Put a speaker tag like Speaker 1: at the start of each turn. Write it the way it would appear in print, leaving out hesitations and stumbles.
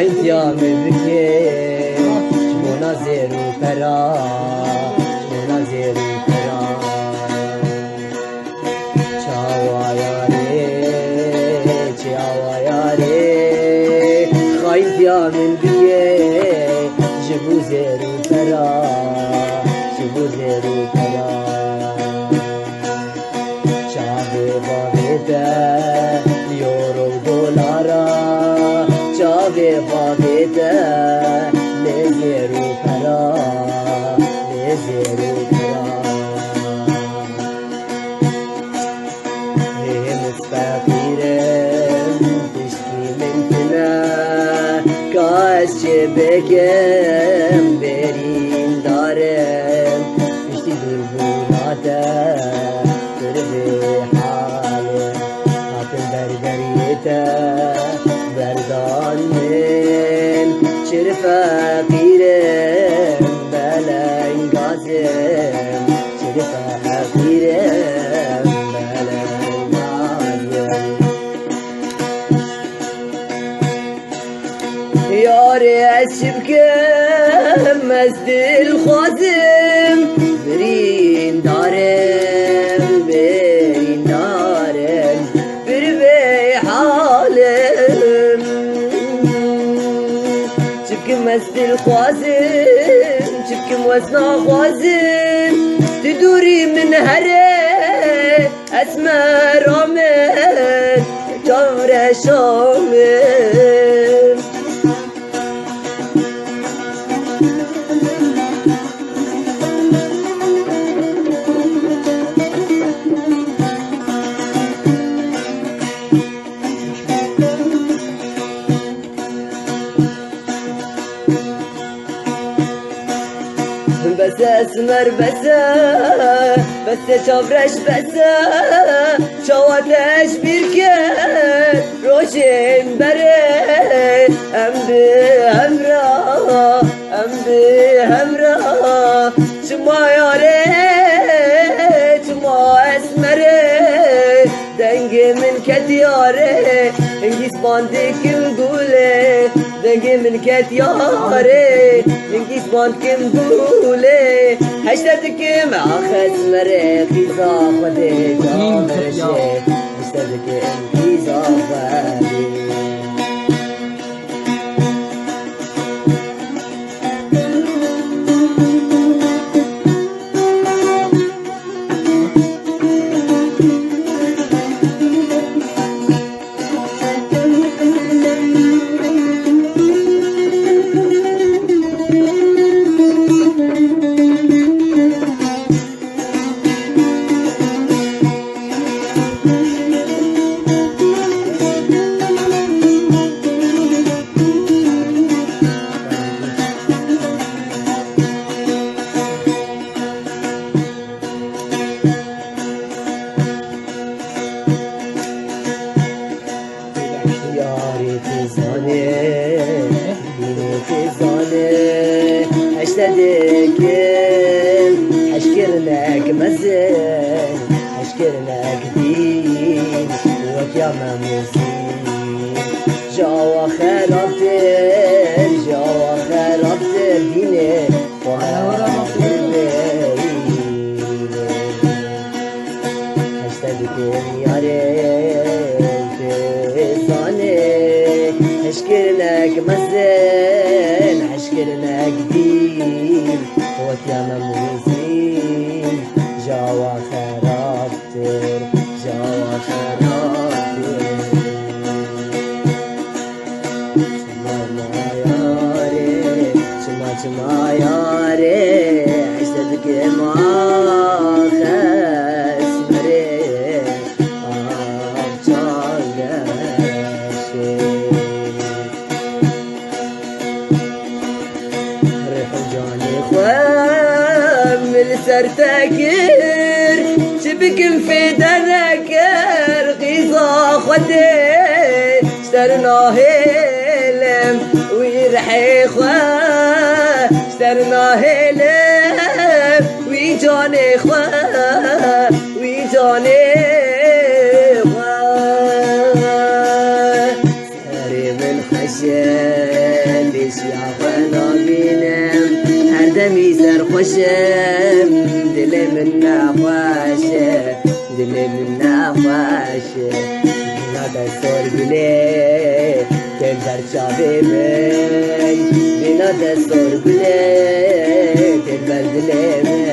Speaker 1: خايف يا مبكي شمونا زيرو فرا شمونا زيرو فرا چاوا ياري خايف يا مبكي جبو زيرو فرا جبو زيرو فرا چاوه باویده یورو دولارا چاوه باویده لزیرو پرا لزیرو پرا همت فقیرم تشکی ممکنه کاش چه بگم برین دارم پشتی دور بولاده بردان من چر فقیرم بلنگازم چر فقیرم بلنگازم یاری از شبکم از دل خوازم برین دارم برین دارم شبكم مسدل خوازم شبكم وزنا خوازم تدوري من هري اسمر رامل جور شامل بس اسمر بس چاورش بس شواتش بیرکن روشن بره ام به همراه شما یاره شما اسمره دنگ من کتیاره انگیز باندی کم گوله دنگ من کتیاره انگیز باند کم گوله هشتدکم آخز مره خیزا خوده جامرشه هشتدکم خیزا خوده هشتدكم حشكرناك مزين حشكرناك دين وكيا ممزين جوا خرابتر ديني هشتدكم يارين تزاني حشكرناك مزين حشكرناك دين وكيا ممزين جوا خرابتر شما ياري عشتك ما خس مري رجاني خوام السرتكر شبكم في دنكر غيظة خدي اشترنا هيلم ويرحي خواه اشترنا هيلم ويجاني خواه ويجاني خواه ساري من خشم اشیا خوانا بینم هر دمی سرخوشم دل من نخواشه دل من نخواشه بنا دستور گله دل در چاوه من بنا دستور گله دل بر دل من